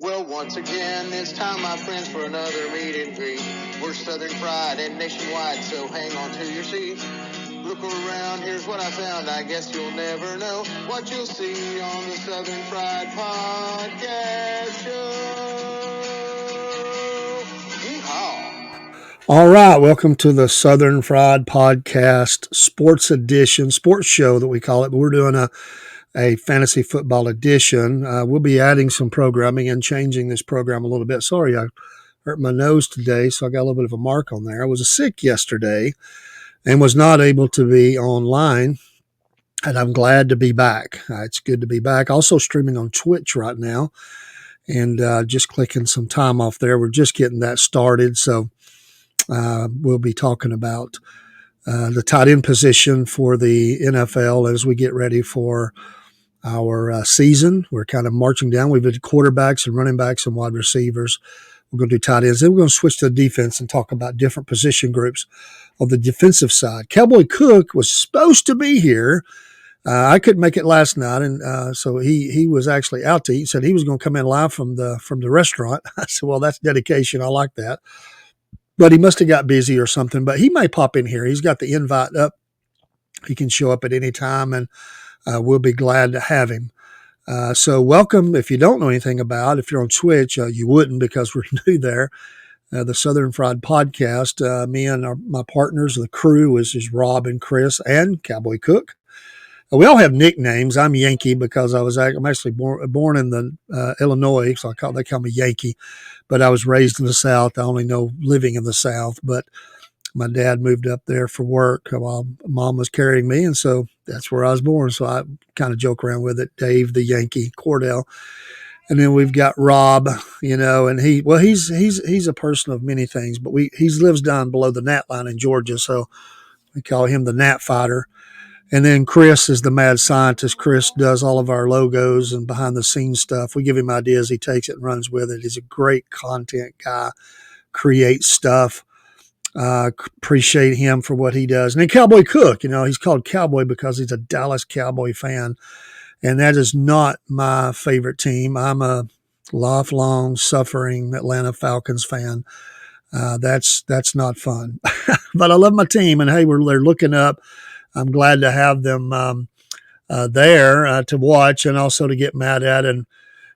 Well, once again, it's time, my friends, for another meet and greet. We're Southern Fried and nationwide, so hang on to your seat. Look around, here's what I found. I guess you'll never know what you'll see on the Southern Fried Podcast Show. Yeehaw. All right, welcome to the Southern Fried Podcast Sports Edition, sports show that we call it, but we're doing a fantasy football edition. We'll be adding some programming and changing this program a little bit. Sorry, I hurt my nose today, so I got a little bit of a mark on there. I was sick yesterday and was not able to be online, and I'm glad to be back. It's good to be back. Also streaming on Twitch right now, and just clicking some time off there. We're just getting that started, so we'll be talking about the tight end position for the NFL as we get ready for our season. We're kind of marching down. We've had quarterbacks and running backs and wide receivers. We're going to do tight ends. Then we're going to switch to the defense and talk about different position groups on the defensive side. Cowboy Cook was supposed to be here. I couldn't make it last night, and so he was actually out to eat. He said he was going to come in live from the restaurant. I said, well, that's dedication. I like that. But he must have got busy or something. But he may pop in here. He's got the invite up. He can show up at any time, and we'll be glad to have him. So welcome. If you don't know anything about, if you're on Twitch, you wouldn't because we're new there. The Southern Fried Podcast. Me and my partners, the crew, is Rob and Chris and Cowboy Cook. We all have nicknames. I'm Yankee because I'm actually born in the Illinois, so they call me Yankee. But I was raised in the South. I only know living in the South. But my dad moved up there for work while Mom was carrying me, and so that's where I was born. So I kind of joke around with it, Dave the Yankee Cordell. And then we've got Rob, and he's a person of many things, but he lives down below the Nat line in Georgia, so we call him the Nat Fighter. And then Chris is the mad scientist. Chris does all of our logos and behind the scenes stuff. We give him ideas. He takes it and runs with it. He's a great content guy, creates stuff. Appreciate him for what he does. And then Cowboy Cook, he's called Cowboy because he's a Dallas Cowboy fan. And that is not my favorite team. I'm a lifelong suffering Atlanta Falcons fan. That's not fun. But I love my team. And hey, they're looking up. I'm glad to have them there to watch and also to get mad at. And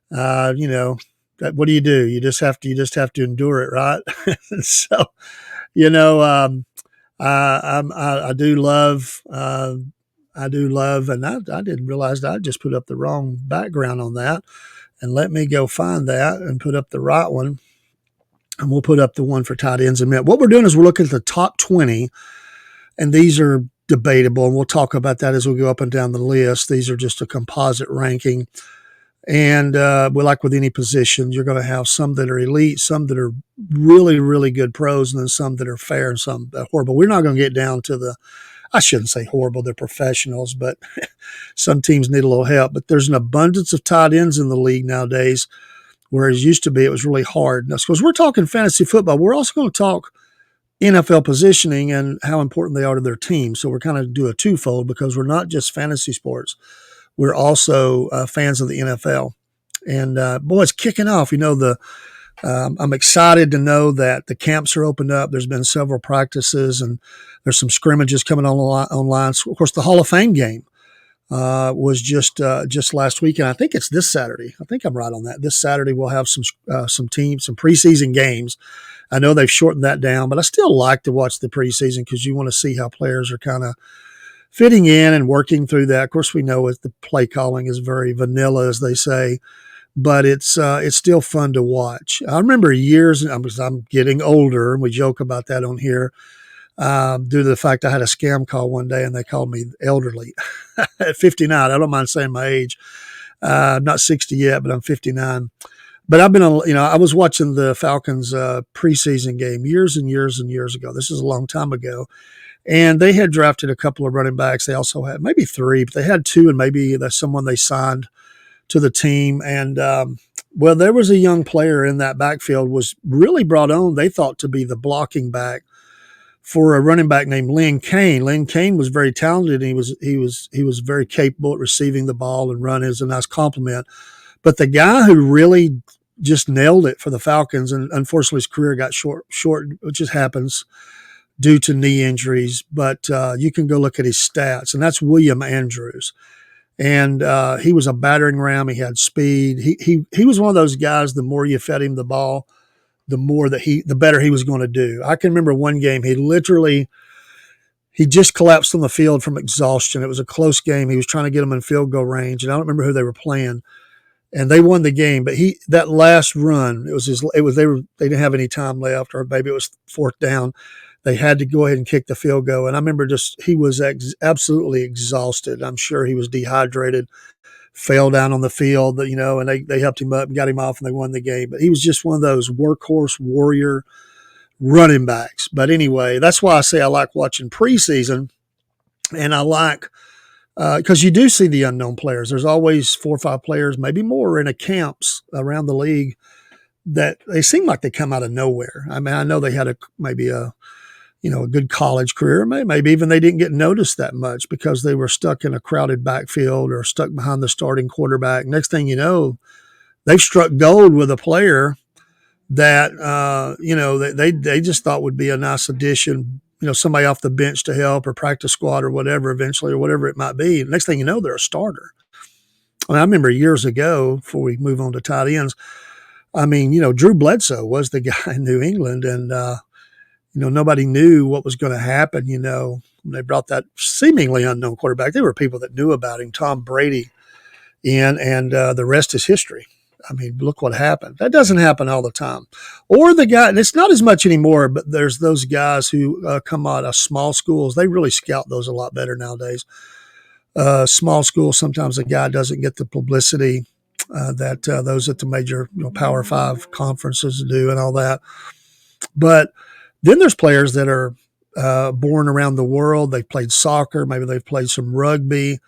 what do? You just have to endure it, right? So, I do love, and I didn't realize that I just put up the wrong background on that. And let me go find that and put up the right one. And we'll put up the one for tight ends in a minute. What we're doing is we're looking at the top 20, and these are debatable, and we'll talk about that as we go up and down the list. These are just a composite ranking. And like with any position, you're going to have some that are elite, some that are really, really good pros, and then some that are fair and some that are horrible. We're not going to get down to I shouldn't say horrible, they're professionals, but some teams need a little help. But there's an abundance of tight ends in the league nowadays, whereas it used to be it was really hard. Now, because we're talking fantasy football, we're also going to talk NFL positioning and how important they are to their team. So we're kind of do a twofold because we're not just fantasy sports. We're also fans of the NFL. And, boy, it's kicking off. I'm excited to know that the camps are opened up. There's been several practices, and there's some scrimmages coming online. So, of course, the Hall of Fame game was just last weekend. I think it's this Saturday. I think I'm right on that. This Saturday we'll have some preseason games. I know they've shortened that down, but I still like to watch the preseason because you want to see how players are kind of fitting in and working through that. Of course, we know the play calling is very vanilla, as they say, but it's still fun to watch. I remember years, I'm getting older, and we joke about that on here, due to the fact I had a scam call one day, and they called me elderly at 59. I don't mind saying my age. I'm not 60 yet, but I'm 59. But I've been I was watching the Falcons preseason game years and years and years ago. This is a long time ago. And they had drafted a couple of running backs. They also had maybe three, but they had two, and maybe that's someone they signed to the team. And, there was a young player in that backfield was really brought on, they thought, to be the blocking back for a running back named Lynn Cain. Lynn Cain was very talented. And he was very capable at receiving the ball and running. It was a nice compliment. But the guy who really just nailed it for the Falcons. And unfortunately, his career got short, which just happens due to knee injuries. But you can go look at his stats, and that's William Andrews. And he was a battering ram. He had speed. He was one of those guys. The more you fed him the ball, the better he was going to do. I can remember one game he just collapsed on the field from exhaustion. It was a close game. He was trying to get them in field goal range, and I don't remember who they were playing. And they won the game, but that last run, they didn't have any time left, or maybe it was fourth down. They had to go ahead and kick the field goal. And I remember he was absolutely exhausted. I'm sure he was dehydrated, fell down on the field, and they helped him up and got him off, and they won the game. But he was just one of those workhorse warrior running backs. But anyway, that's why I say I like watching preseason, and I like because you do see the unknown players. There's always 4 or 5 players, maybe more, in the camps around the league that they seem like they come out of nowhere. I mean, I know they had maybe a good college career. Maybe even they didn't get noticed that much because they were stuck in a crowded backfield or stuck behind the starting quarterback. Next thing you know, they've struck gold with a player that, they just thought would be a nice addition, somebody off the bench to help or practice squad or whatever eventually, or whatever it might be. Next thing you know, they're a starter. I remember years ago, before we move on to tight ends, Drew Bledsoe was the guy in New England, and, nobody knew what was going to happen, when they brought that seemingly unknown quarterback. There were people that knew about him, Tom Brady, and the rest is history. I mean, look what happened. That doesn't happen all the time. Or the guy, and it's not as much anymore, but there's those guys who come out of small schools. They really scout those a lot better nowadays. Small schools, sometimes a guy doesn't get the publicity that those at the major Power 5 conferences do and all that. But then there's players that are born around the world. They've played soccer. Maybe they've played some rugby,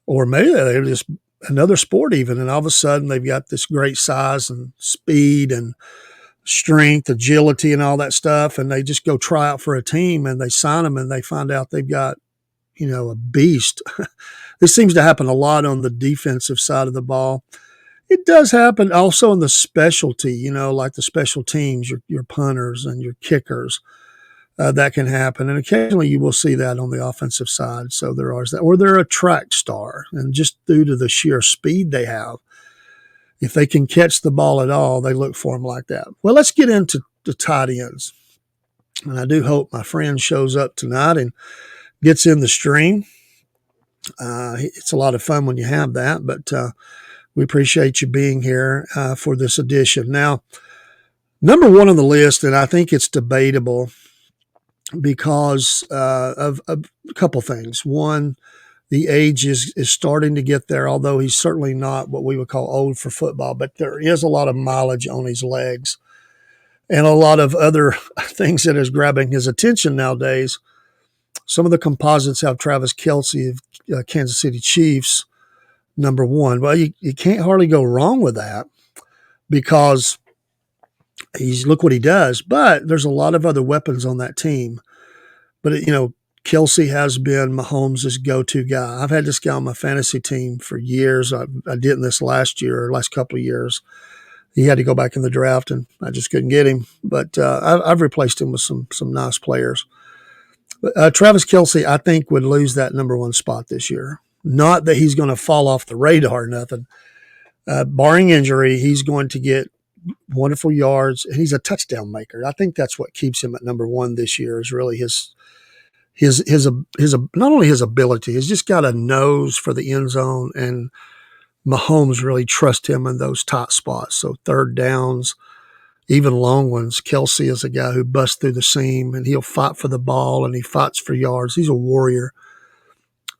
or maybe they're just another sport even, and all of a sudden they've got this great size and speed and strength, agility, and all that stuff, and they just go try out for a team, and they sign them, and they find out they've got, a beast. This seems to happen a lot on the defensive side of the ball. It does happen also in the specialty, like the special teams, your punters and your kickers. That can happen. And occasionally you will see that on the offensive side. So there is that. Or they're a track star. And just due to the sheer speed they have, if they can catch the ball at all, they look for them like that. Well, let's get into the tight ends. And I do hope my friend shows up tonight and gets in the stream. It's a lot of fun when you have that. But we appreciate you being here for this edition. Now, number one on the list, and I think it's debatable, because of a couple things. One, the age is starting to get there, although he's certainly not what we would call old for football, but there is a lot of mileage on his legs and a lot of other things that is grabbing his attention nowadays. Some of the composites have Travis Kelce of Kansas City Chiefs, number one. Well, you can't hardly go wrong with that, because look what he does, but there's a lot of other weapons on that team. But, Kelsey has been Mahomes' go-to guy. I've had this guy on my fantasy team for years. I didn't this last couple of years. He had to go back in the draft, and I just couldn't get him. But I've replaced him with some nice players. Travis Kelce, I think, would lose that number one spot this year. Not that he's going to fall off the radar or nothing. Barring injury, he's going to get wonderful yards, and he's a touchdown maker. I think that's what keeps him at number one this year, is really his not only his ability, he's just got a nose for the end zone, and Mahomes really trusts him in those tight spots. So third downs, even long ones, Kelsey is a guy who busts through the seam, and he'll fight for the ball, and he fights for yards. He's a warrior.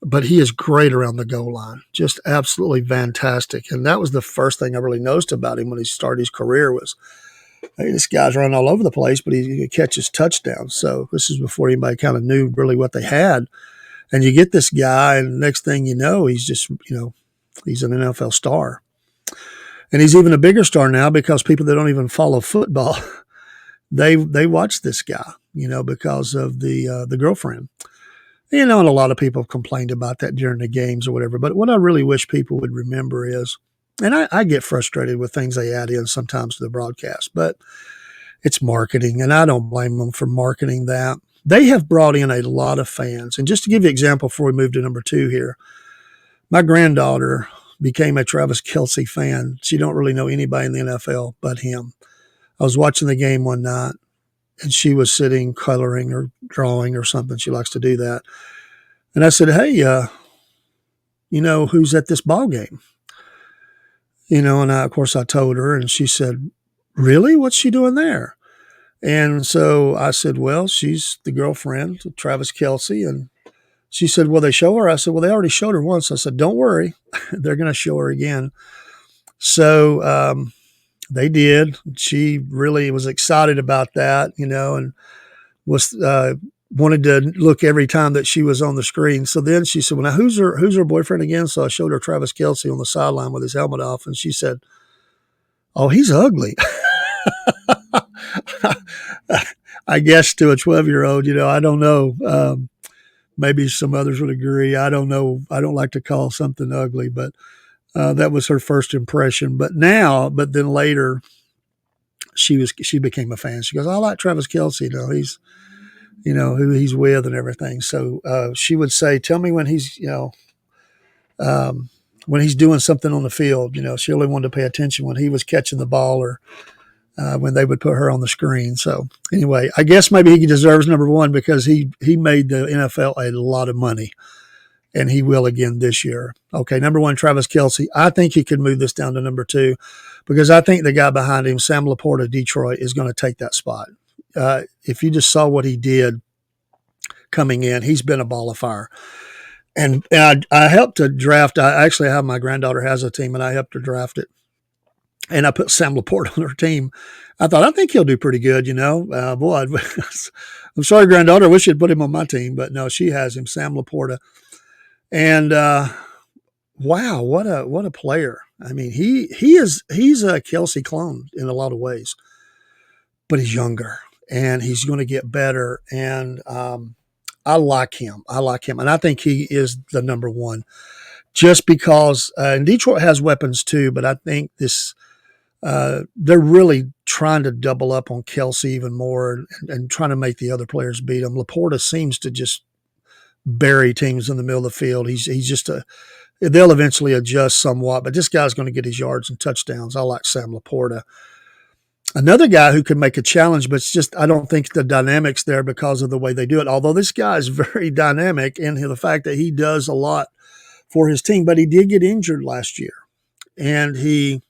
But he is great around the goal line, just absolutely fantastic. And that was the first thing I really noticed about him when he started his career was, hey, this guy's running all over the place, but he catches touchdowns. So this is before anybody kind of knew really what they had. And you get this guy, and next thing you know, he's just, he's an NFL star. And he's even a bigger star now because people that don't even follow football, they watch this guy, because of the girlfriend. And a lot of people have complained about that during the games or whatever. But what I really wish people would remember is And I get frustrated with things they add in sometimes to the broadcast, but it's marketing, and I don't blame them for marketing that. They have brought in a lot of fans. And just to give you an example before we move to number 2 here, my granddaughter became a Travis Kelce fan. She don't really know anybody in the NFL but him. I was watching the game one night, and she was sitting coloring or drawing or something. She likes to do that. And I said, hey, who's at this ball game? And of course I told her, and she said, really? What's she doing there? And so I said, well, she's the girlfriend of Travis Kelce. And she said, well, they show her? I said, well, they already showed her once. I said, don't worry. They're going to show her again. So they did. She really was excited about that, and was wanted to look every time that she was on the screen. So then she said, well, now who's her boyfriend again? So I showed her Travis Kelce on the sideline with his helmet off. And she said, oh, he's ugly. I guess to a 12-year-old, I don't know. Maybe some others would agree. I don't know. I don't like to call something ugly, but that was her first impression. But then later, she became a fan. She goes, I like Travis Kelce. He's, who he's with and everything. So she would say, tell me when he's, when he's doing something on the field. She only wanted to pay attention when he was catching the ball or when they would put her on the screen. So anyway, I guess maybe he deserves number 1 because he made the NFL a lot of money, and he will again this year. Okay, number 1, Travis Kelce. I think he could move this down to number 2 because I think the guy behind him, Sam LaPorta, Detroit, is going to take that spot. If you just saw what he did coming in, he's been a ball of fire. And I helped to draft. I actually have my granddaughter has a team, and I helped her draft it. And I put Sam LaPorta on her team. I think he'll do pretty good, boy, I'm sorry, granddaughter. I wish you'd put him on my team, but no, she has him, Sam LaPorta. And wow, what a player. I mean, he's a Kelsey clone in a lot of ways, but he's younger and he's going to get better. And I like him. And I think he is the number 1 just because and Detroit has weapons too, but I think they're really trying to double up on Kelsey even more and trying to make the other players beat him. LaPorta seems to just bury teams in the middle of the field. He's just they'll eventually adjust somewhat, but this guy's going to get his yards and touchdowns. I like Sam LaPorta. Another guy who could make a challenge, but it's just I don't think the dynamics there because of the way they do it. Although this guy is very dynamic in the fact that he does a lot for his team, but he did get injured last year. And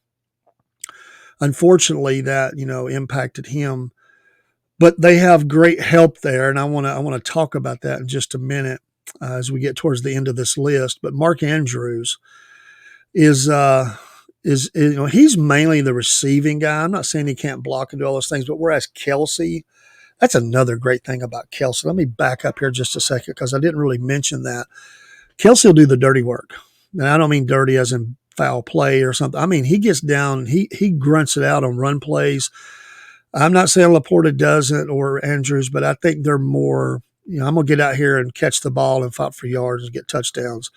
unfortunately, that impacted him. But they have great help there, and I want to talk about that in just a minute as we get towards the end of this list. But Mark Andrews is he's mainly the receiving guy. I'm not saying he can't block and do all those things, but whereas Kelsey, that's another great thing about Kelsey. Let me back up here just a second because I didn't really mention that. Kelsey will do the dirty work, and I don't mean dirty as in foul play or something. I mean, he gets down, he grunts it out on run plays. I'm not saying LaPorta doesn't or Andrews, but I think they're more, I'm going to get out here and catch the ball and fight for yards and get touchdowns.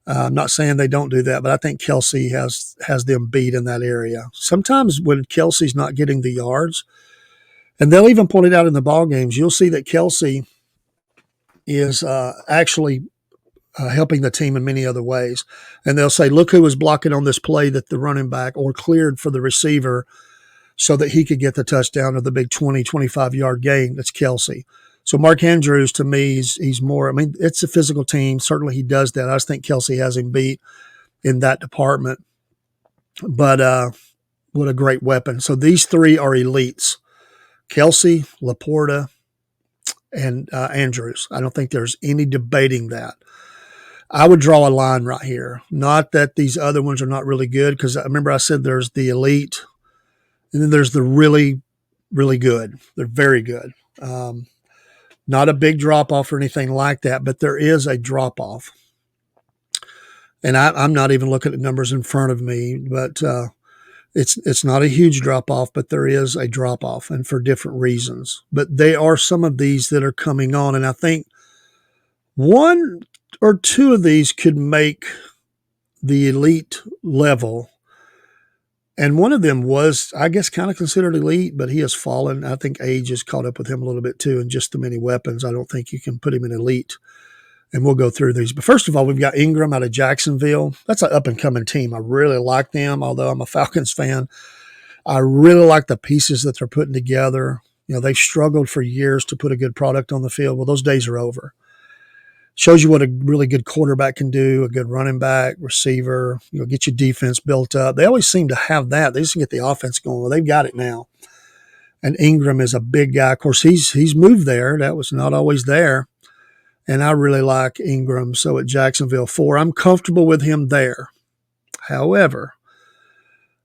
I'm not saying they don't do that, but I think Kelsey has them beat in that area. Sometimes when Kelsey's not getting the yards, and they'll even point it out in the ball games, you'll see that Kelsey is actually helping the team in many other ways. And they'll say, look who was blocking on this play that the running back or cleared for the receiver so that he could get the touchdown or the big 20, 25-yard gain. That's Kelsey. So Mark Andrews, to me, he's more, it's a physical team. Certainly he does that. I just think Kelsey has him beat in that department. But what a great weapon. So these 3 are elites. Kelsey, LaPorta, and Andrews. I don't think there's any debating that. I would draw a line right here. Not that these other ones are not really good, because I remember I said there's the elite, and then there's the really, really good. They're very good. Not a big drop-off or anything like that, but there is a drop-off. And I'm not even looking at numbers in front of me, but it's not a huge drop-off, but there is a drop-off, and for different reasons. But they are some of these that are coming on, and I think 1 or 2 of these could make the elite level, And one of them was, I guess, kind of considered elite, but he has fallen. I think age has caught up with him a little bit too, and just the many weapons. I don't think you can put him in elite. And we'll go through these. But first of all, we've got Ingram out of Jacksonville. That's an up-and-coming team. I really like them, although I'm a Falcons fan. I really like the pieces that they're putting together. They've struggled for years to put a good product on the field. Well, those days are over. Shows you what a really good quarterback can do, a good running back, receiver, get your defense built up. They always seem to have that. They just get the offense going. Well, they've got it now. And Ingram is a big guy. Of course, he's moved there. That was not always there. And I really like Ingram. So at Jacksonville 4, I'm comfortable with him there. However,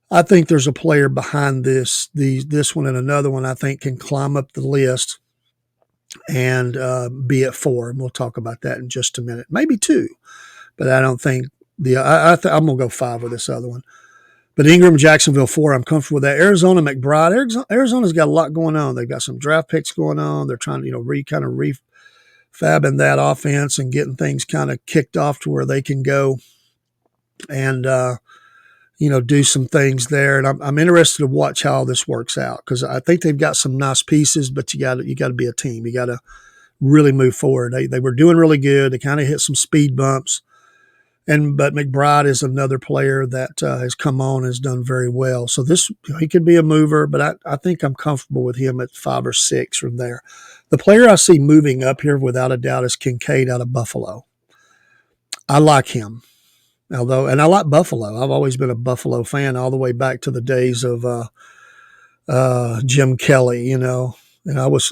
I think there's a player behind this one and another one I think can climb up the list and be at 4. And we'll talk about that in just a minute. Maybe 2, but I don't think I'm going to go 5 with this other one. But Ingram, Jacksonville 4, I'm comfortable with that. Arizona, McBride. Arizona's got a lot going on. They've got some draft picks going on. They're trying to, refabbing that offense and getting things kind of kicked off to where they can go and, do some things there. And I'm interested to watch how this works out because I think they've got some nice pieces, but you got to be a team. You got to really move forward. They were doing really good. They kind of hit some speed bumps. But McBride is another player that has come on and has done very well. So he could be a mover, but I think I'm comfortable with him at 5 or 6 from there. The player I see moving up here without a doubt is Kincaid out of Buffalo. I like him. And I like Buffalo. I've always been a Buffalo fan all the way back to the days of Jim Kelly, and I was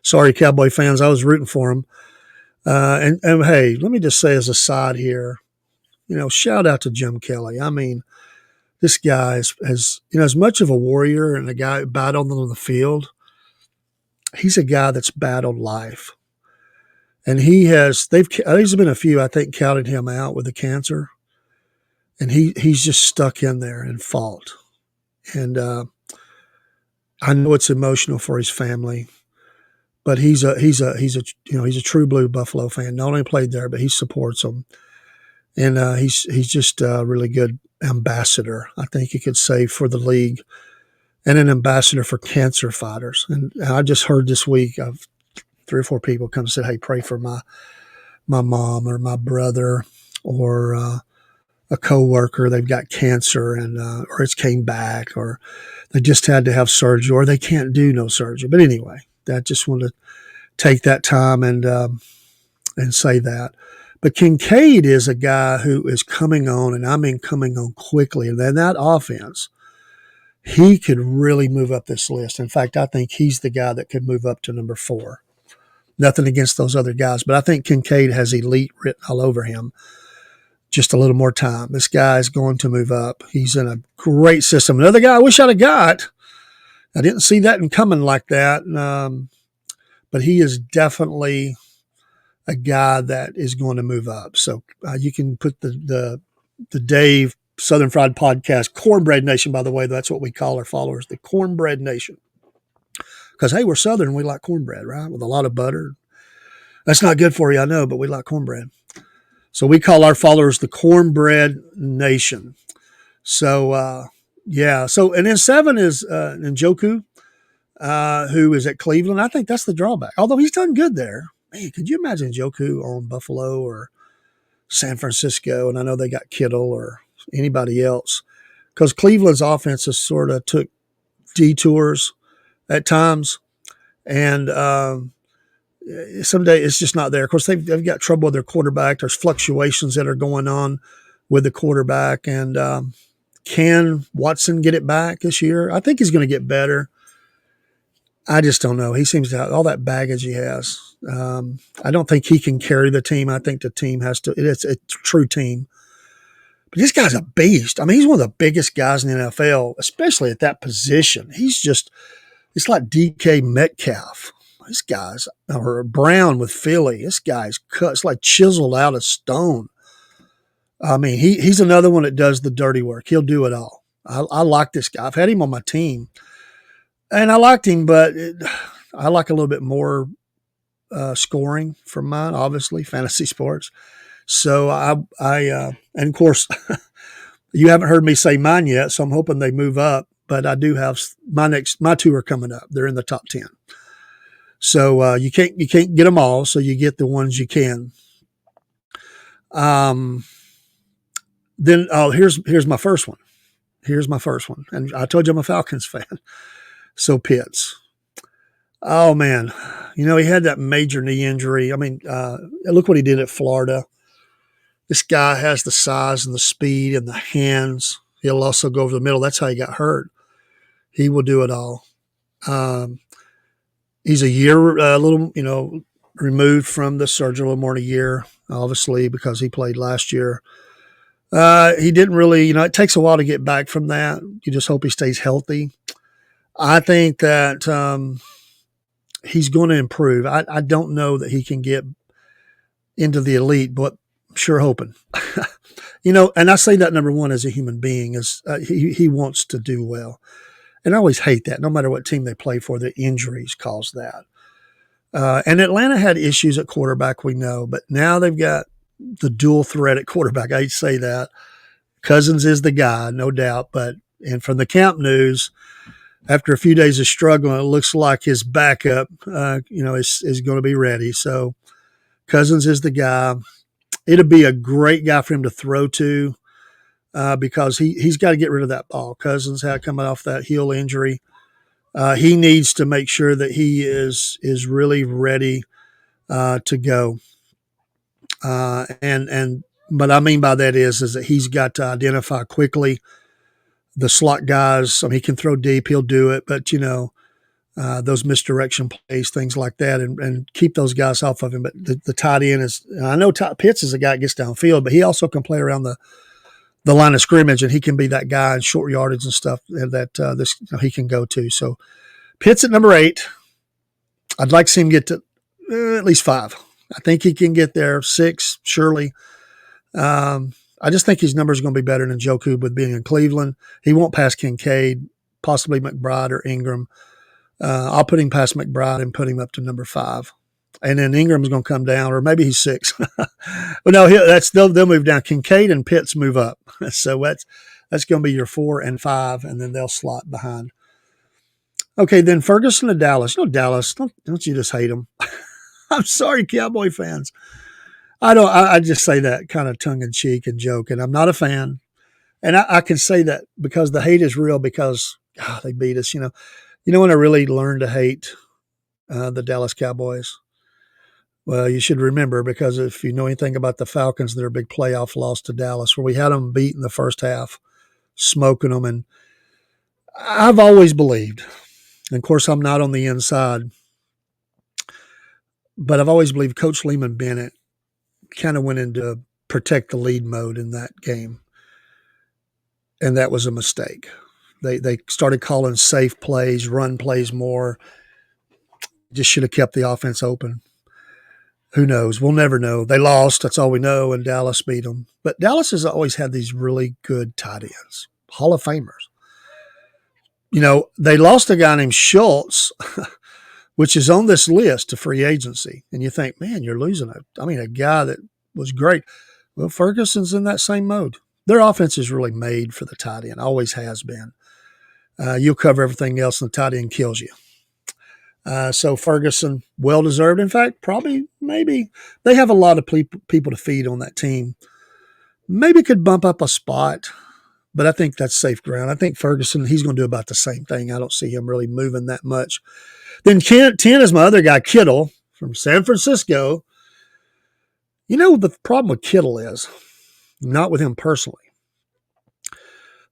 sorry, Cowboy fans, I was rooting for him. And hey, let me just say as a side here, shout out to Jim Kelly. I mean, this guy has as much of a warrior and a guy who battled on the field. He's a guy that's battled life. And there's been a few, I think, counted him out with the cancer. And he's just stuck in there and fought. And I know it's emotional for his family, but he's a true blue Buffalo fan. Not only played there, but he supports them. And he's just a really good ambassador, I think you could say, for the league, and an ambassador for cancer fighters. And I just heard this week of 3 or 4 people come and said, "Hey, pray for my mom or my brother or a coworker. They've got cancer and or it's came back, or they just had to have surgery, or they can't do no surgery." But anyway, I just want to take that time and say that. But Kincaid is a guy who is coming on, and I mean coming on quickly. And then that offense, he could really move up this list. In fact, I think he's the guy that could move up to number 4. Nothing against those other guys, but I think Kincaid has elite written all over him. Just a little more time. This guy is going to move up. He's in a great system. Another guy I wish I'd have got. I didn't see that in coming like that. But he is definitely a guy that is going to move up. So you can put the Dave Southern Fried Podcast, Cornbread Nation, by the way. That's what we call our followers, the Cornbread Nation. Because, hey, we're Southern. We like cornbread, right? With a lot of butter. That's not good for you, I know, but we like cornbread. So we call our followers the Cornbread Nation. So, yeah. So, and then 7 is Njoku, who is at Cleveland. I think that's the drawback. Although he's done good there. Man, could you imagine Njoku on Buffalo or San Francisco? And I know they got Kittle or anybody else. Because Cleveland's offense has sort of took detours at times. And someday it's just not there. Of course, they've got trouble with their quarterback. There's fluctuations that are going on with the quarterback. And can Watson get it back this year? I think he's going to get better. I just don't know. He seems to have all that baggage he has. I don't think he can carry the team. I think the team has to. It's a true team. But this guy's a beast. I mean, he's one of the biggest guys in the NFL, especially at that position. It's like DK Metcalf. This guy's, or Brown with Philly. This guy's cut. It's like chiseled out of stone. I mean, he's another one that does the dirty work. He'll do it all. I like this guy. I've had him on my team. And I liked him, but I like a little bit more scoring from mine, obviously, fantasy sports. So and of course, You haven't heard me say mine yet, so I'm hoping they move up. But I do have my two are coming up. They're in the top 10. So you can't get them all. So you get the ones you can. Then here's my first one. Here's my first one, and I told you I'm a Falcons fan. So Pitts. Oh man, he had that major knee injury. I mean, look what he did at Florida. This guy has the size and the speed and the hands. He'll also go over the middle. That's how he got hurt. He will do it all. He's a year, a little, removed from the surgery, a little more than a year, obviously, because he played last year. He didn't really, it takes a while to get back from that. You just hope he stays healthy. I think that he's going to improve. I don't know that he can get into the elite, but I'm sure hoping. And I say that number one as a human being is he wants to do well. And I always hate that. No matter what team they play for, the injuries cause that. And Atlanta had issues at quarterback, we know, but now they've got the dual threat at quarterback. I hate to say that. Cousins is the guy, no doubt. And from the camp news, after a few days of struggling, it looks like his backup, is going to be ready. So Cousins is the guy. It'll be a great guy for him to throw to because he's got to get rid of that ball. Cousins had coming off that heel injury. He needs to make sure that he is really ready to go. But I mean by that is that he's got to identify quickly the slot guys. I mean, he can throw deep, he'll do it, but those misdirection plays, things like that, and keep those guys off of him. But the tight end is, I know Pitts is a guy that gets downfield, but he also can play around the line of scrimmage, and he can be that guy in short yardage and stuff that he can go to. So Pitts at number 8. I'd like to see him get to at least 5. I think he can get there. 6, surely. I just think his numbers are going to be better than Njoku with being in Cleveland. He won't pass Kincaid, possibly McBride or Ingram. I'll put him past McBride and put him up to number 5. And then Ingram's going to come down, or maybe he's 6. Well, no, they'll move down. Kincaid and Pitts move up. So that's going to be your 4 and 5, and then they'll slot behind. Okay, then Ferguson to Dallas. Dallas, don't you just hate them? I'm sorry, Cowboy fans. I just say that kind of tongue in cheek and joke, and I'm not a fan. And I can say that because the hate is real because they beat us. When I really learned to hate the Dallas Cowboys? Well, you should remember, because if you know anything about the Falcons, their big playoff loss to Dallas, where we had them beat in the first half, smoking them. And I've always believed, and of course I'm not on the inside, but I've always believed Coach Lehman Bennett kind of went into protect the lead mode in that game. And that was a mistake. They started calling safe plays, run plays more. Just should have kept the offense open. Who knows? We'll never know. They lost. That's all we know. And Dallas beat them. But Dallas has always had these really good tight ends, Hall of Famers. They lost a guy named Schultz, which is on this list to free agency. And you think, man, you're losing a guy that was great. Well, Ferguson's in that same mode. Their offense is really made for the tight end, always has been. You'll cover everything else, and the tight end kills you. So Ferguson, well-deserved. In fact, probably, maybe. They have a lot of people to feed on that team. Maybe could bump up a spot, but I think that's safe ground. I think Ferguson, he's going to do about the same thing. I don't see him really moving that much. Then 10 is my other guy, Kittle, from San Francisco. The problem with Kittle is, not with him personally,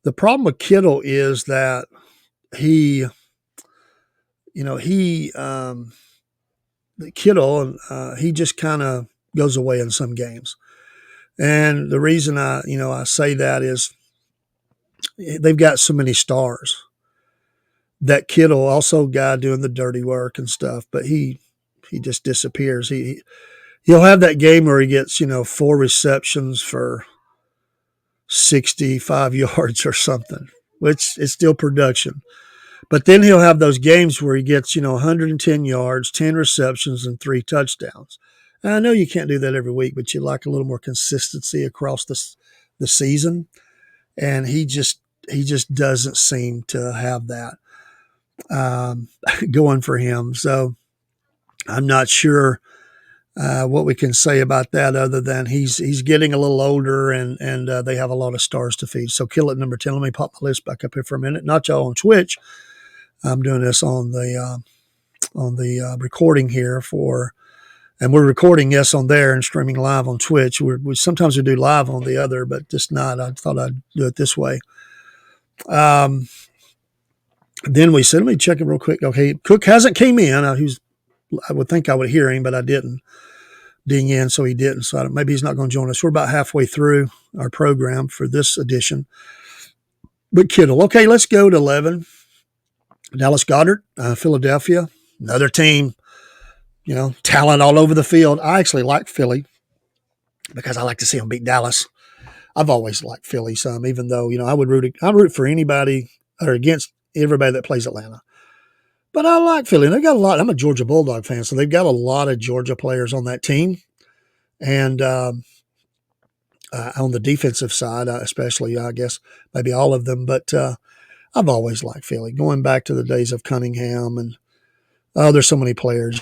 the problem with Kittle is that he just kind of goes away in some games. And the reason I say that is they've got so many stars. That Kittle, also a guy doing the dirty work and stuff, but he just disappears. He'll have that game where he gets, 4 receptions for 65 yards or something, which is still production. But then he'll have those games where he gets, 110 yards, 10 receptions, and 3 touchdowns. And I know you can't do that every week, but you like a little more consistency across the season. and he just doesn't seem to have that going for him. So I'm not sure what we can say about that other than he's getting a little older and they have a lot of stars to feed. So kill it number 10. Let me pop my list back up here for a minute. Not y'all on Twitch. I'm doing this on the recording here and we're recording on there and streaming live on Twitch. We sometimes we do live on the other, but just not. I thought I'd do it this way. Then we said, let me check it real quick. Okay, Cook hasn't came in. I would think I would hear him, but I didn't ding in, so he didn't. So maybe he's not going to join us. We're about halfway through our program for this edition. But Kittle, okay, let's go to 11. Dallas Goedert, Philadelphia, another team, talent all over the field. I actually like Philly because I like to see them beat Dallas. I've always liked Philly some, even though, I root for anybody or against everybody that plays Atlanta. But I like Philly. They've got a lot. I'm a Georgia Bulldog fan, so they've got a lot of Georgia players on that team. And on the defensive side, especially, I guess, maybe all of them. But I've always liked Philly, going back to the days of Cunningham. And there's so many players,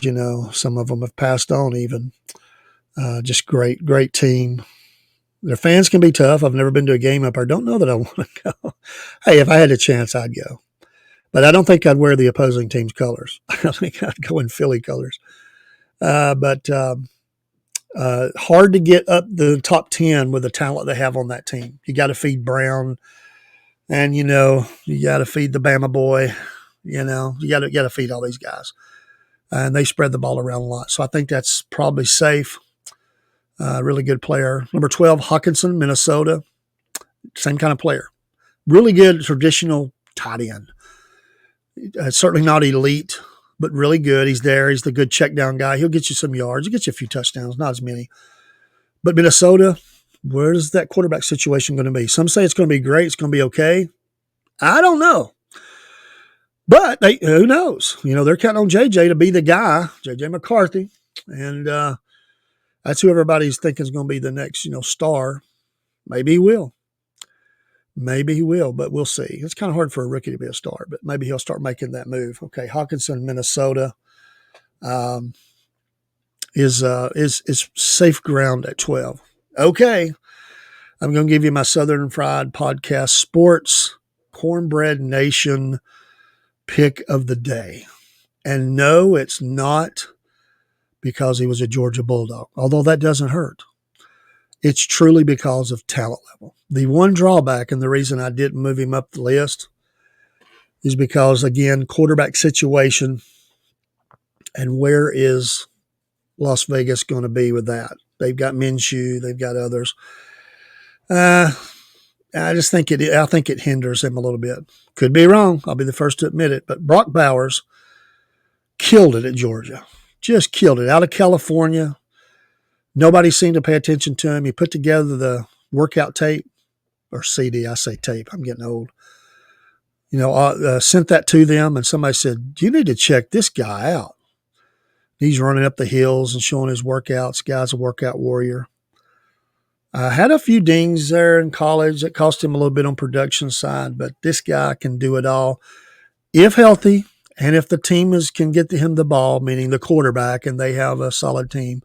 some of them have passed on even. Just great team. Their fans can be tough. I've never been to a game up there. I don't know that I want to go. Hey, if I had a chance, I'd go. But I don't think I'd wear the opposing team's colors. I think I'd go in Philly colors. But hard to get up the top 10 with the talent they have on that team. You got to feed Brown, and you got to feed the Bama boy. You got to feed all these guys, and they spread the ball around a lot. So I think that's probably safe. Really good player. Number 12, Hawkinson, Minnesota. Same kind of player. Really good traditional tight end. Certainly not elite, but really good. He's there. He's the good check down guy. He'll get you some yards. He'll get you a few touchdowns, not as many. But Minnesota, where is that quarterback situation going to be? Some say it's going to be great. It's going to be okay. I don't know. But who knows? They're counting on JJ to be the guy, JJ McCarthy. And that's who everybody's thinking is going to be the next, star. Maybe he will. But we'll see. It's kind of hard for a rookie to be a star, but maybe he'll start making that move. Okay, Hawkinson, Minnesota, is safe ground at 12. Okay, I'm going to give you my Southern Fried Podcast Sports Cornbread Nation pick of the day. And no, it's not because he was a Georgia Bulldog, although that doesn't hurt. It's truly because of talent level. The one drawback and the reason I didn't move him up the list is because, again, quarterback situation, and where is Las Vegas going to be with that? They've got Minshew. They've got others. I think it hinders him a little bit. Could be wrong. I'll be the first to admit it. But Brock Bowers killed it at Georgia. Just killed it. Out of California. Nobody seemed to pay attention to him. He put together the workout tape or CD. I say tape. I'm getting old. Sent that to them, and somebody said, you need to check this guy out. He's running up the hills and showing his workouts. Guy's a workout warrior. Had a few dings there in college that cost him a little bit on production side, but this guy can do it all if healthy and if the team can get to him the ball, meaning the quarterback, and they have a solid team.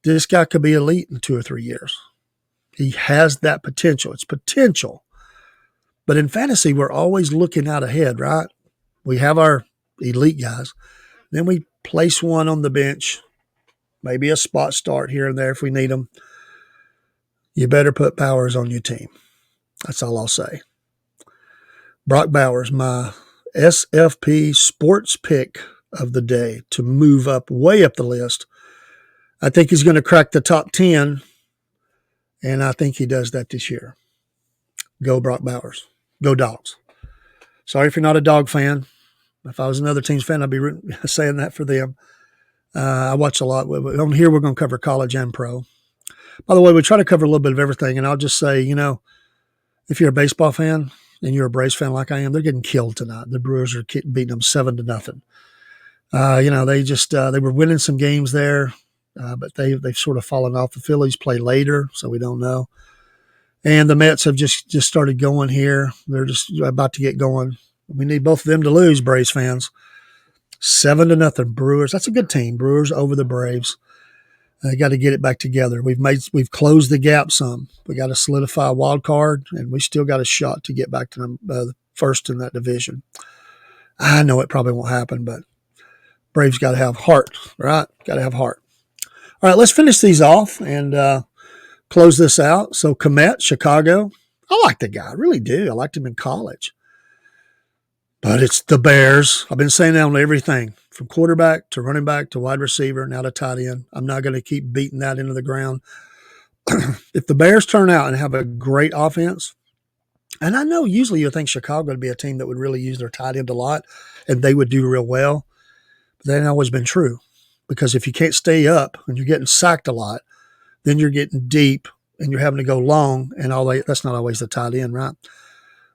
This guy could be elite in 2 or 3 years. He has that potential. It's potential. But in fantasy, we're always looking out ahead, right? We have our elite guys. Then we place one on the bench, maybe a spot start here and there if we need them. You better put Bowers on your team. That's all I'll say. Brock Bowers, my SFP sports pick of the day to move up, way up the list. I think he's going to crack the top 10, and I think he does that this year. Go Brock Bowers. Go Dogs. Sorry if you're not a dog fan. If I was another team's fan, I'd be saying that for them. I watch a lot. On here, we're going to cover college and pro. By the way, we try to cover a little bit of everything, and I'll just say, if you're a baseball fan and you're a Braves fan like I am, they're getting killed tonight. The Brewers are beating them 7-0. They were winning some games there. But they've sort of fallen off. The Phillies play later, so we don't know. And the Mets have just started going here. They're just about to get going. We need both of them to lose, Braves fans. 7-0 Brewers. That's a good team. Brewers over the Braves. They got to get it back together. We've closed the gap some. We got to solidify a wild card, and we still got a shot to get back to the first in that division. I know it probably won't happen, but Braves got to have heart, right? Got to have heart. All right, let's finish these off and close this out. So Komet, Chicago. I like the guy. I really do. I liked him in college. But it's the Bears. I've been saying that on everything, from quarterback to running back to wide receiver, now to tight end. I'm not going to keep beating that into the ground. If the Bears turn out and have a great offense, and I know usually you think Chicago would be a team that would really use their tight end a lot, and they would do real well. But that ain't always been true. Because if you can't stay up and you're getting sacked a lot, then you're getting deep and you're having to go long, and that's not always the tight end, right?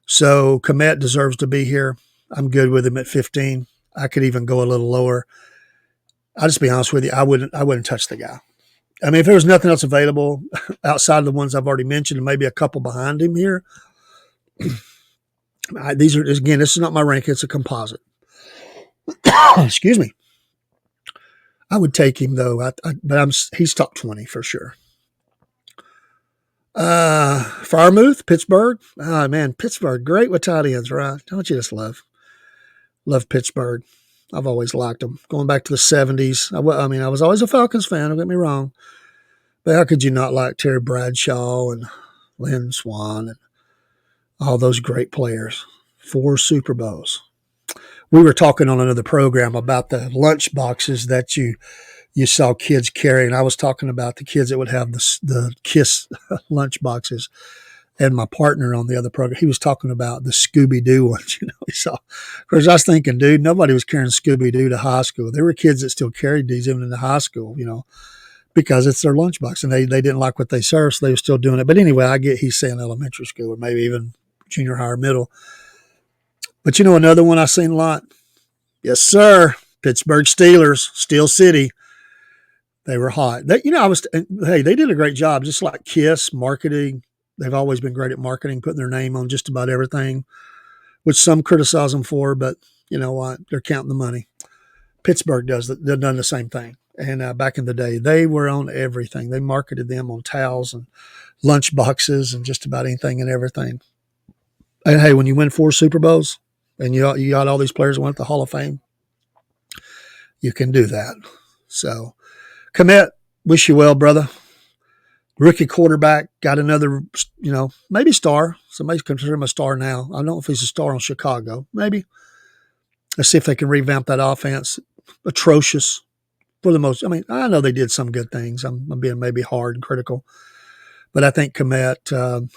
So Komet deserves to be here. I'm good with him at 15. I could even go a little lower. I'll just be honest with you. I wouldn't touch the guy. I mean, if there was nothing else available outside of the ones I've already mentioned and maybe a couple behind him here, this is not my rank. It's a composite. Excuse me. I would take him though, he's top 20 for sure. Farmouth, Pittsburgh. Oh man, Pittsburgh, great with tight ends, right? Don't you just love Pittsburgh? I've always liked them. Going back to the 70s. I was always a Falcons fan, don't get me wrong. But how could you not like Terry Bradshaw and Lynn Swan and all those great players? 4 Super Bowls. We were talking on another program about the lunch boxes that you saw kids carry, and I was talking about the kids that would have the KISS lunch boxes. And my partner on the other program, he was talking about the Scooby-Doo ones, he saw. Of course, I was thinking, dude, nobody was carrying Scooby-Doo to high school. There were kids that still carried these even in the high school, because it's their lunchbox, and they didn't like what they served, so they were still doing it. But anyway, I get he's saying elementary school or maybe even junior high or middle. But another one I've seen a lot. Yes, sir. Pittsburgh Steelers, Steel City. They were hot. They did a great job, just like KISS, marketing. They've always been great at marketing, putting their name on just about everything, which some criticize them for, but you know what? They're counting the money. Pittsburgh they've done the same thing. And back in the day, they were on everything. They marketed them on towels and lunch boxes and just about anything and everything. And hey, when you win 4 Super Bowls and you got all these players that went to the Hall of Fame, you can do that. So, Komet, wish you well, brother. Rookie quarterback, got another, maybe star. Somebody's consider him a star now. I don't know if he's a star on Chicago. Maybe. Let's see if they can revamp that offense. Atrocious for the most. I know they did some good things. I'm being maybe hard and critical. But I think Komet,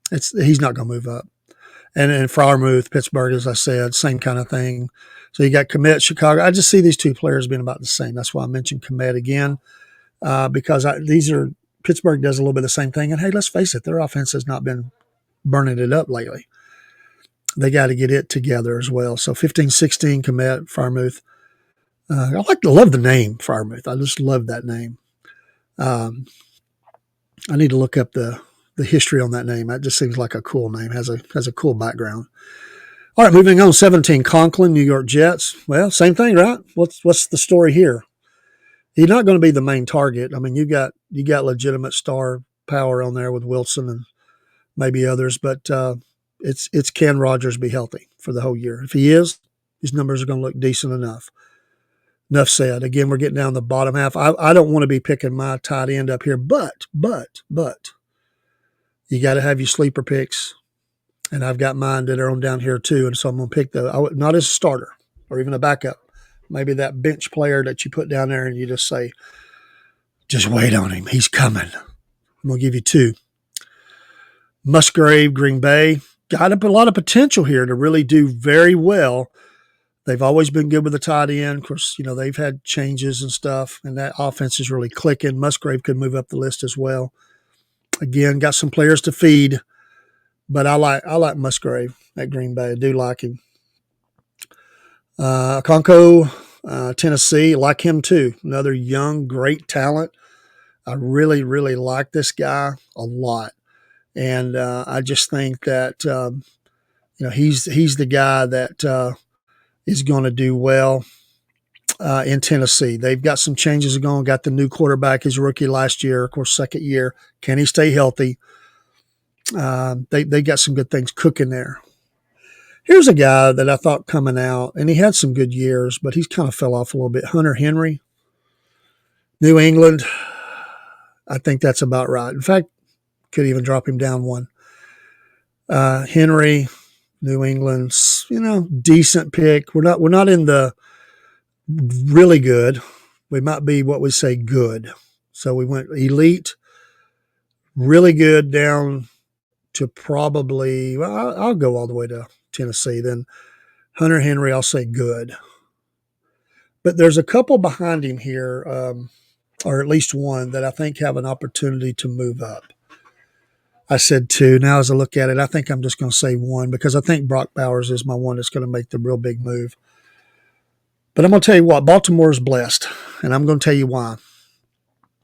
he's not going to move up. And Frauenmuth, Pittsburgh, as I said, same kind of thing. So you got Komet, Chicago. I just see these two players being about the same. That's why I mentioned Komet again, because Pittsburgh does a little bit of the same thing. And, hey, let's face it, their offense has not been burning it up lately. They got to get it together as well. So 15-16, Komet, Frauenmuth. I love the name Frauenmuth. I just love that name. I need to look up the history on that name. That just seems like a cool name. Has a cool background. All right, moving on. 17, Conklin, New York Jets. Well, same thing, right? What's the story here? He's not going to be the main target. You got legitimate star power on there with Wilson and maybe others, but it's can Rodgers be healthy for the whole year? If he is, his numbers are going to look decent enough. Enough said. Again, we're getting down the bottom half. I don't want to be picking my tight end up here, but you got to have your sleeper picks, and I've got mine that are on down here too, and so I'm going to pick not as a starter or even a backup. Maybe that bench player that you put down there and you just say, just wait on him. He's coming. I'm going to give you 2. Musgrave, Green Bay. Got a lot of potential here to really do very well. They've always been good with the tight end. Of course, they've had changes and stuff, and that offense is really clicking. Musgrave could move up the list as well. Again, got some players to feed, but I like Musgrave at Green Bay. I do like him. Conco, Tennessee, like him too. Another young, great talent. I really, really like this guy a lot. And I just think that he's the guy that is going to do well in Tennessee. They've got some changes going. Got the new quarterback, his rookie last year, of course, second year. Can he stay healthy? They got some good things cooking there. Here's a guy that I thought coming out, and he had some good years, but he's kind of fell off a little bit. Hunter Henry, New England. I think that's about right. In fact, could even drop him down one. Henry, New England's, decent pick. We're not in the really good. We might be what we say good. So we went elite, really good down to probably, well, I'll go all the way to Tennessee. Then Hunter Henry, I'll say good. But there's a couple behind him here, or at least one, that I think have an opportunity to move up. I said two. Now as I look at it, I think I'm just going to say one because I think Brock Bowers is my one that's going to make the real big move. But I'm going to tell you what, Baltimore is blessed, and I'm going to tell you why.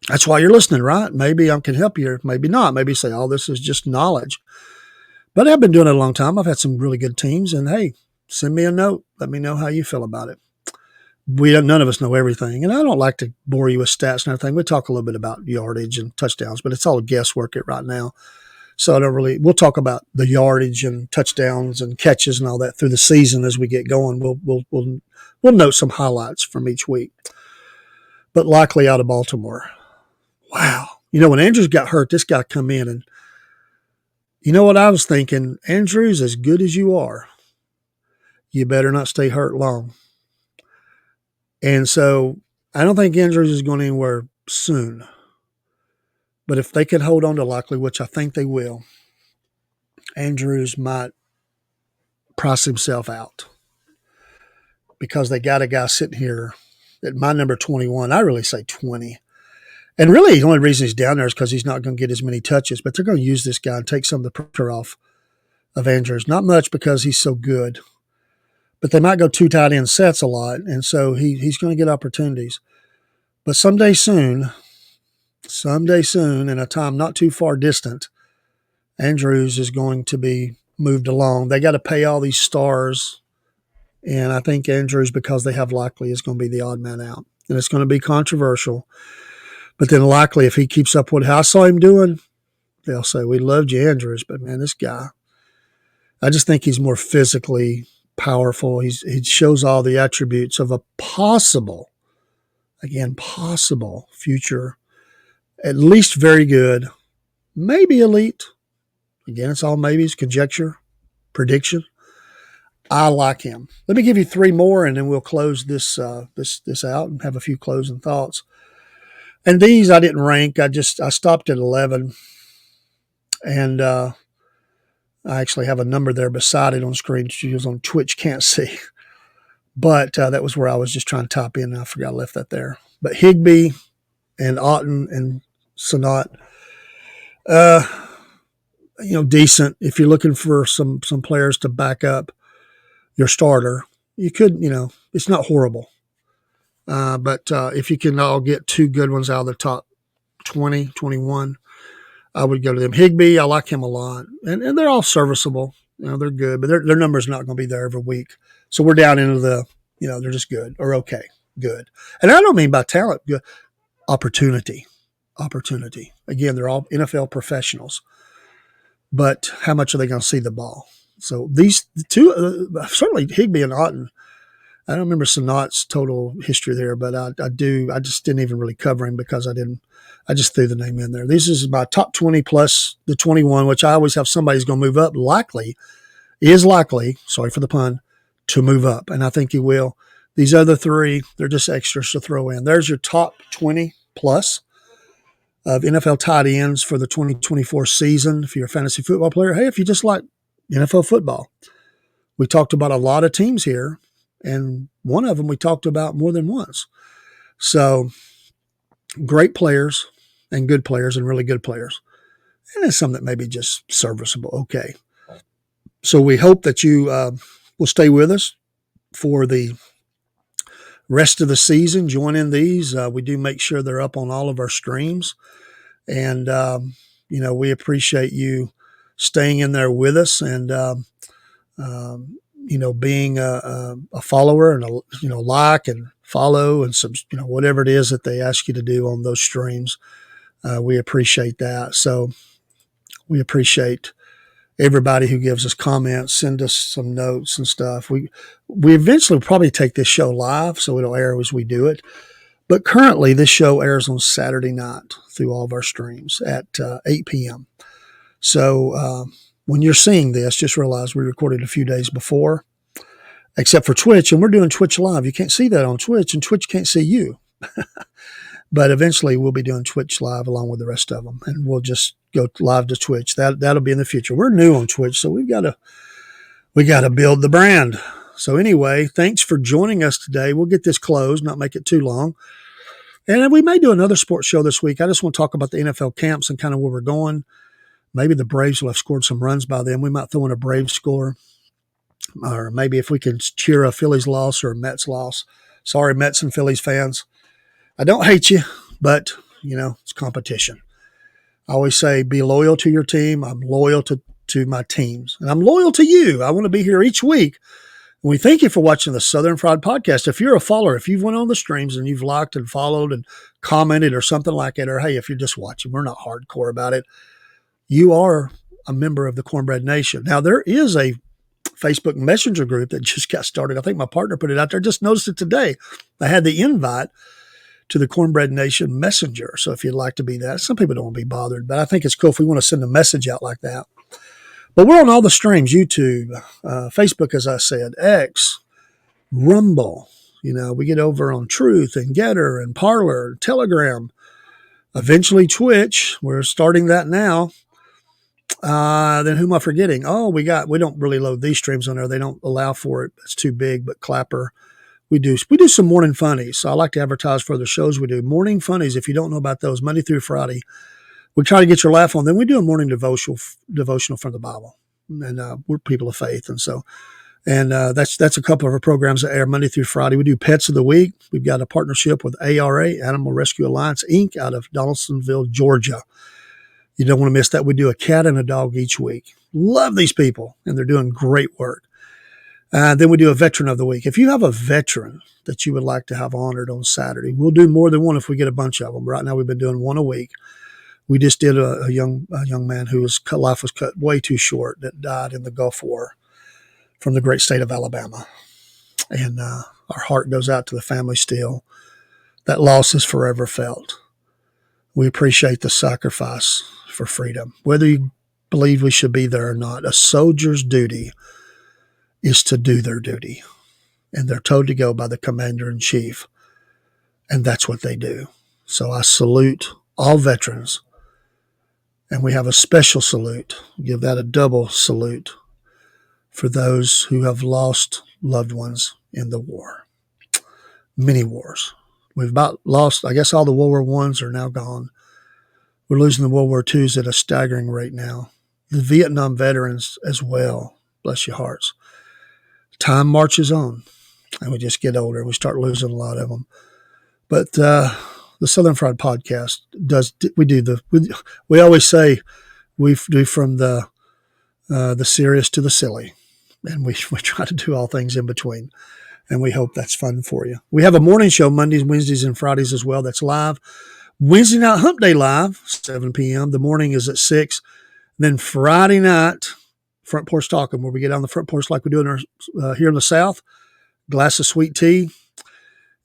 That's why you're listening, right? Maybe I can help you, maybe not. Maybe say, oh, this is just knowledge. But I've been doing it a long time. I've had some really good teams, and hey, send me a note. Let me know how you feel about it. None of us know everything, and I don't like to bore you with stats and everything. We talk a little bit about yardage and touchdowns, but it's all guesswork right now. So I don't really. We'll talk about the yardage and touchdowns and catches and all that through the season as we get going. We'll note some highlights from each week. But likely out of Baltimore. Wow. When Andrews got hurt, this guy come in, and you know what I was thinking? Andrews, as good as you are, you better not stay hurt long. And so I don't think Andrews is going anywhere soon. But if they can hold on to Likely, which I think they will, Andrews might price himself out because they got a guy sitting here at my number 21. I really say 20. And really, the only reason he's down there is because he's not going to get as many touches. But they're going to use this guy and take some of the pressure off of Andrews. Not much because he's so good. But they might go two tight end sets a lot. And so he's going to get opportunities. But someday soon, in a time not too far distant, Andrews is going to be moved along. They got to pay all these stars. And I think Andrews, because they have Likely, is going to be the odd man out. And it's going to be controversial. But then Likely, if he keeps up with how I saw him doing, they'll say, we loved you, Andrews. But, man, this guy, I just think he's more physically powerful. He shows all the attributes of a possible future, at least very good, maybe elite. Again, it's all maybes, conjecture, prediction. I like him. Let me give you three more, and then we'll close this out and have a few closing thoughts. And these I didn't rank. I stopped at 11, and I actually have a number there beside it on screen. She was on Twitch, can't see. But that was where I was just trying to type in, and I forgot I left that there. But Higbee and Otten and Sonat, decent. If you're looking for some players to back up your starter, you could, it's not horrible. But if you can all get two good ones out of the top 20, 21, I would go to them. Higbee, I like him a lot. And they're all serviceable. They're good, but their number's not going to be there every week. So we're down into the, they're just good or okay, good. And I don't mean by talent, good. Opportunity. Again, they're all NFL professionals. But how much are they going to see the ball? So these two, certainly Higbee and Otten, I don't remember Sonat's total history there, but I do. I just didn't even really cover him because I just threw the name in there. This is my top 20 plus the 21, which I always have somebody's going to move up. Likely, sorry for the pun, to move up. And I think he will. These other three, they're just extras to throw in. There's your top 20 plus of NFL tight ends for the 2024 season. If you're a fantasy football player, hey, if you just like NFL football, we talked about a lot of teams here. And one of them we talked about more than once. So great players and good players and really good players. And then some that may be just serviceable. Okay. So we hope that you will stay with us for the rest of the season. Join in these. We do make sure they're up on all of our streams. And, we appreciate you staying in there with us and, being a follower and, like and follow and some, whatever it is that they ask you to do on those streams. We appreciate that. So we appreciate everybody who gives us comments, send us some notes and stuff. We eventually will probably take this show live, so it'll air as we do it. But currently, this show airs on Saturday night through all of our streams at 8 p.m. So when you're seeing this, just realize we recorded a few days before, except for Twitch, and we're doing Twitch live. You can't see that on Twitch, and Twitch can't see you. But eventually, we'll be doing Twitch live along with the rest of them, and we'll just go live to Twitch. That'll be in the future. We're new on Twitch, so we got to build the brand. So anyway, thanks for joining us today. We'll get this closed, not make it too long. And we may do another sports show this week. I just want to talk about the NFL camps and kind of where we're going. Maybe the Braves will have scored some runs by then. We might throw in a Braves score. Or maybe if we can cheer a Phillies loss or a Mets loss. Sorry, Mets and Phillies fans. I don't hate you, but, it's competition. I always say be loyal to your team. I'm loyal to my teams. And I'm loyal to you. I want to be here each week. And we thank you for watching the Southern Fried Podcast. If you're a follower, if you've went on the streams and you've liked and followed and commented or something like it, or hey, if you're just watching, we're not hardcore about it. You are a member of the Cornbread Nation. Now, there is a Facebook Messenger group that just got started. I think my partner put it out there. Just noticed it today. I had the invite to the Cornbread Nation Messenger. So if you'd like to be that, some people don't want to be bothered, but I think it's cool if we want to send a message out like that. But we're on all the streams, YouTube, Facebook, as I said, X, Rumble. We get over on Truth and Getter and Parler, Telegram, eventually Twitch. We're starting that now. Then who am I forgetting? Oh, we don't really load these streams on there. They don't allow for it. It's too big, but Clapper. We do some morning funnies. So I like to advertise for other shows we do. Morning funnies, if you don't know about those, Monday through Friday. We try to get your laugh on. Then we do a morning devotional from the Bible. And we're people of faith. And that's a couple of our programs that air Monday through Friday. We do Pets of the Week. We've got a partnership with ARA, Animal Rescue Alliance, Inc., out of Donaldsonville, Georgia. You don't want to miss that. We do a cat and a dog each week. Love these people, and they're doing great work. Then we do a Veteran of the Week. If you have a veteran that you would like to have honored on Saturday, we'll do more than one if we get a bunch of them. Right now, we've been doing one a week. We just did a young man whose life was cut way too short that died in the Gulf War from the great state of Alabama. And our heart goes out to the family still. That loss is forever felt. We appreciate the sacrifice for freedom. Whether you believe we should be there or not, a soldier's duty is to do their duty. And they're told to go by the commander-in-chief. And that's what they do. So I salute all veterans. And we have a special salute. Give that a double salute for those who have lost loved ones in the war. Many wars. We've about lost, I guess all the World War I's are now gone. We're losing the World War II's at a staggering rate now. The Vietnam veterans as well. Bless your hearts. Time marches on, and we just get older, and we start losing a lot of them. But the Southern Fried Podcast we always say we do from the serious to the silly, and we try to do all things in between, and we hope that's fun for you. We have a morning show Mondays, Wednesdays, and Fridays as well. That's live. Wednesday night Hump Day live, 7 p.m. The morning is at 6. Then Friday night, Front Porch Talkin', where we get on the front porch like we do here in the South. Glass of sweet tea.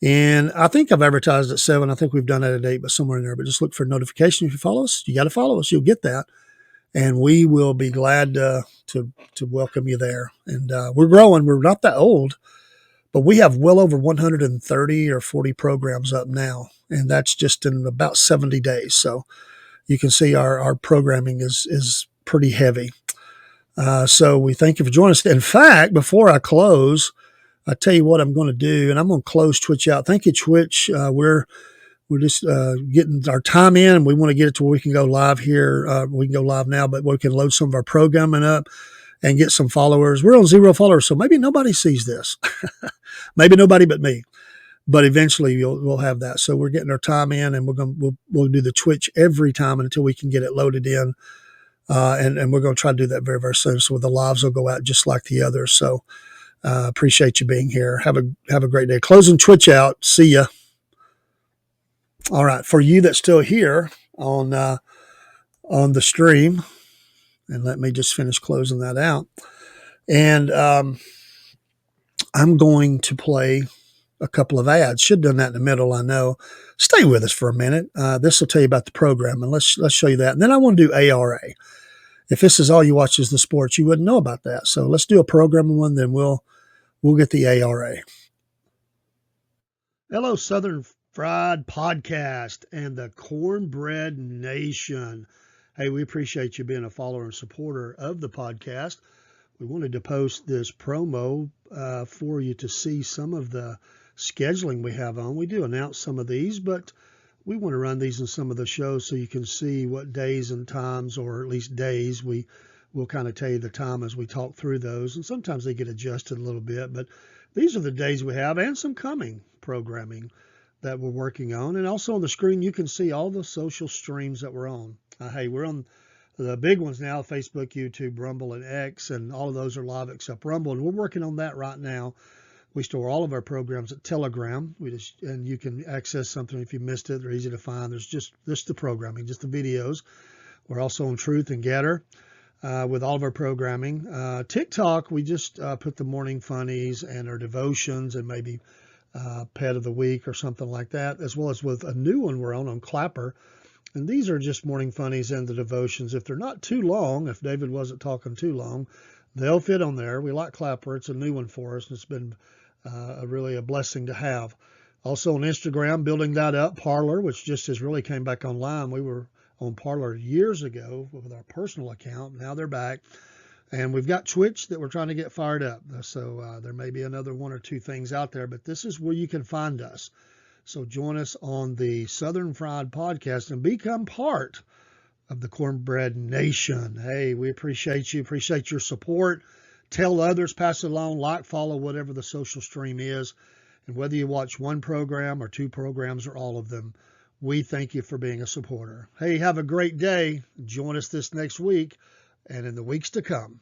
And I think I've advertised at 7. I think we've done that at 8, but somewhere in there. But just look for notifications. If you follow us, you got to follow us. You'll get that. And we will be glad to welcome you there. And we're growing. We're not that old, but we have well over 130 or 40 programs up now. And that's just in about 70 days. So you can see our programming is pretty heavy. So we thank you for joining us. In fact, before I close, I tell you what I'm going to do, and I'm going to close Twitch out. Thank you, Twitch. We're just getting our time in, and we want to get it to where we can go live here. We can go live now, but we can load some of our programming up and get some followers. We're on 0 followers, so maybe nobody sees this. Maybe nobody but me. But eventually we'll have that. So we're getting our time in, and we'll do the Twitch every time until we can get it loaded in And we're going to try to do that very, very soon. So the lives will go out just like the others. So appreciate you being here. Have a great day. Closing Twitch out. See ya. All right. For you that's still here on the stream, and let me just finish closing that out. And I'm going to play a couple of ads. Should have done that in the middle, I know. Stay with us for a minute. This will tell you about the program, and let's show you that. And then I want to do ARA. If this is all you watch is the sports, you wouldn't know about that. So let's do a programming one, then we'll get the ARA. Hello, Southern Fried Podcast and the Cornbread Nation. Hey, we appreciate you being a follower and supporter of the podcast. We wanted to post this promo for you to see some of the scheduling we have on. We do announce some of these, but we want to run these in some of the shows so you can see what days and times, or at least days. We'll kind of tell you the time as we talk through those, and sometimes they get adjusted a little bit, but these are the days we have, and some coming programming that we're working on. And also on the screen, you can see all the social streams that we're on. Hey, we're on the big ones now: Facebook, YouTube, Rumble, and X, and all of those are live except Rumble. And we're working on that right now. We store all of our programs at Telegram. And you can access something if you missed it. They're easy to find. There's just the programming, just the videos. We're also on Truth and Getter with all of our programming. TikTok, we just put the morning funnies and our devotions and maybe pet of the week or something like that, as well as with a new one we're on Clapper. And these are just morning funnies and the devotions. If they're not too long, if David wasn't talking too long, they'll fit on there. We like Clapper. It's a new one for us, and it's been really a blessing to have. Also on Instagram, building that up. Parler, which just has really came back online. We were on Parler years ago with our personal account. Now they're back. And we've got Twitch that we're trying to get fired up. So there may be another one or two things out there, but this is where you can find us. So join us on the Southern Fried Podcast and become part of the Cornbread Nation. Hey, we appreciate you. Appreciate your support. Tell others, pass it along, like, follow, whatever the social stream is. And whether you watch one program or two programs or all of them, we thank you for being a supporter. Hey, have a great day. Join us this next week and in the weeks to come.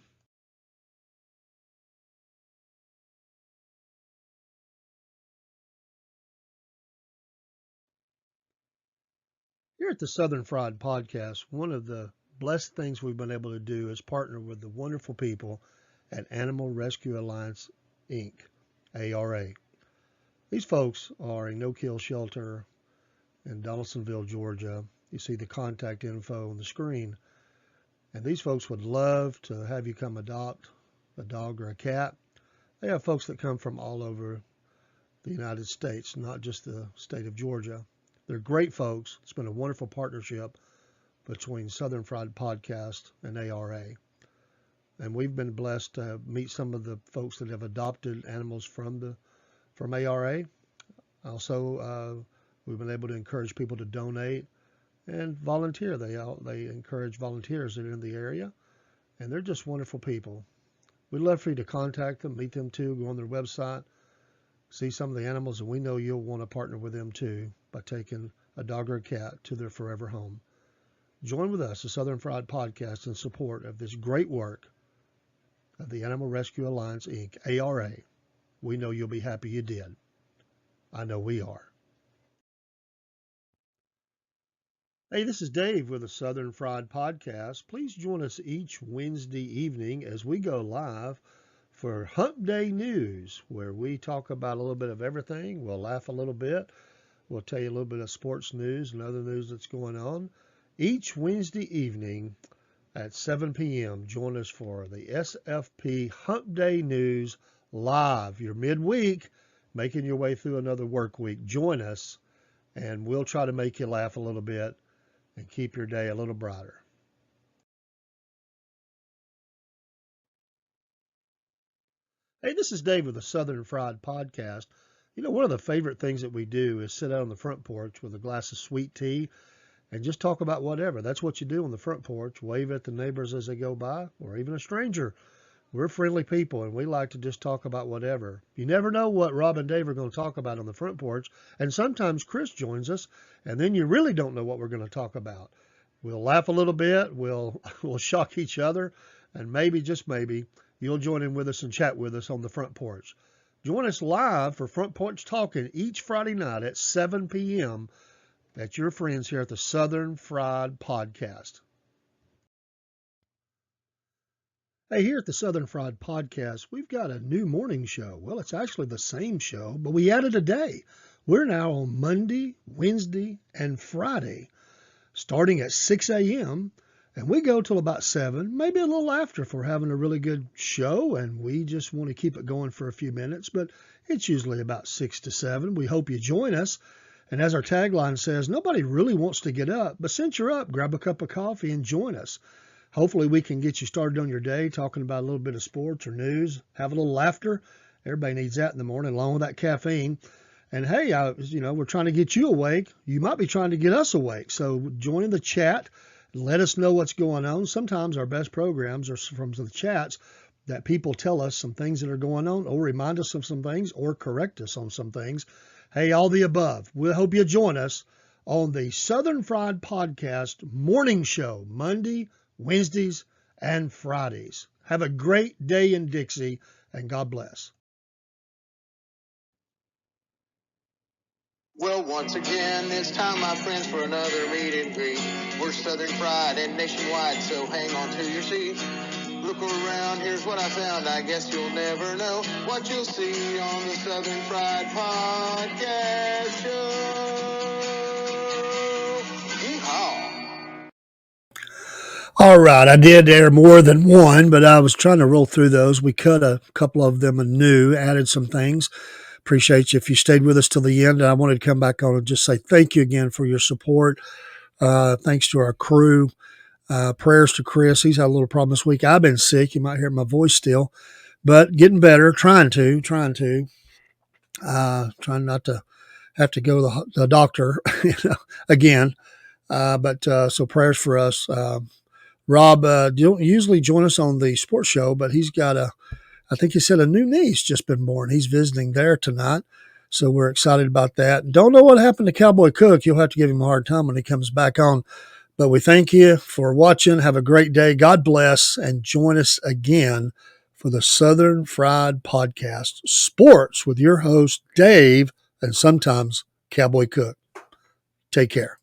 Here at the Southern Fried Podcast, one of the blessed things we've been able to do is partner with the wonderful people at Animal Rescue Alliance, Inc., ARA. These folks are a no-kill shelter in Donaldsonville, Georgia. You see the contact info on the screen. And these folks would love to have you come adopt a dog or a cat. They have folks that come from all over the United States, not just the state of Georgia. They're great folks. It's been a wonderful partnership between Southern Fried Podcast and ARA. And we've been blessed to meet some of the folks that have adopted animals from ARA. Also, we've been able to encourage people to donate and volunteer. They encourage volunteers that are in the area, and they're just wonderful people. We'd love for you to contact them, meet them too, go on their website, see some of the animals, and we know you'll want to partner with them too by taking a dog or a cat to their forever home. Join with us, the Southern Fried Podcast, in support of this great work of the Animal Rescue Alliance, Inc., ARA. We know you'll be happy you did. I know we are. Hey, this is Dave with the Southern Fried Podcast. Please join us each Wednesday evening as we go live for Hump Day News, where we talk about a little bit of everything. We'll laugh a little bit. We'll tell you a little bit of sports news and other news that's going on. Each Wednesday evening at 7 p.m., join us for the SFP Hump Day News live. You're midweek, making your way through another work week. Join us, and we'll try to make you laugh a little bit and keep your day a little brighter. Hey, this is Dave with the Southern Fried Podcast. You know, one of the favorite things that we do is sit out on the front porch with a glass of sweet tea and just talk about whatever. That's what you do on the front porch. Wave at the neighbors as they go by, or even a stranger. We're friendly people, and we like to just talk about whatever. You never know what Rob and Dave are going to talk about on the front porch, and sometimes Chris joins us, and then you really don't know what we're going to talk about. We'll laugh a little bit. We'll shock each other, and maybe, just maybe, you'll join in with us and chat with us on the front porch. Join us live for Front Porch Talking each Friday night at 7 p.m. That's your friends here at the Southern Fried Podcast. Hey, here at the Southern Fried Podcast, we've got a new morning show. Well, it's actually the same show, but we added a day. We're now on Monday, Wednesday, and Friday, starting at 6 a.m., and we go till about 7, maybe a little after if we're having a really good show and we just want to keep it going for a few minutes, but it's usually about 6 to 7. We hope you join us. And as our tagline says, nobody really wants to get up, but since you're up, grab a cup of coffee and join us. Hopefully we can get you started on your day talking about a little bit of sports or news, have a little laughter. Everybody needs that in the morning, along with that caffeine. And hey, we're trying to get you awake. You might be trying to get us awake. So join in the chat. Let us know what's going on. Sometimes our best programs are from the chats that people tell us some things that are going on or remind us of some things or correct us on some things. Hey, all the above. We hope you join us on the Southern Fried Podcast morning show, Monday, Wednesdays, and Fridays. Have a great day in Dixie, and God bless. Well, once again, it's time, my friends, for another meet and greet. We're Southern Fried and nationwide, so hang on to your seat. Look around, here's what I found. I guess you'll never know what you'll see on the Southern Fried Podcast Show. Yeehaw! All right, I did air more than one, but I was trying to roll through those. We cut a couple of them anew, added some things. Appreciate you if you stayed with us till the end. I wanted to come back on and just say thank you again for your support. Thanks to our crew. Prayers to Chris. He's had a little problem this week. I've been sick. You might hear my voice still, but getting better. Trying not to have to go to the doctor again. So prayers for us. Rob don't usually join us on the sports show, but he's got I think he said a new niece just been born. He's visiting there tonight. So we're excited about that. Don't know what happened to Cowboy Cook. You'll have to give him a hard time when he comes back on. But we thank you for watching. Have a great day. God bless. And join us again for the Southern Fried Podcast, Sports, with your host, Dave, and sometimes Cowboy Cook. Take care.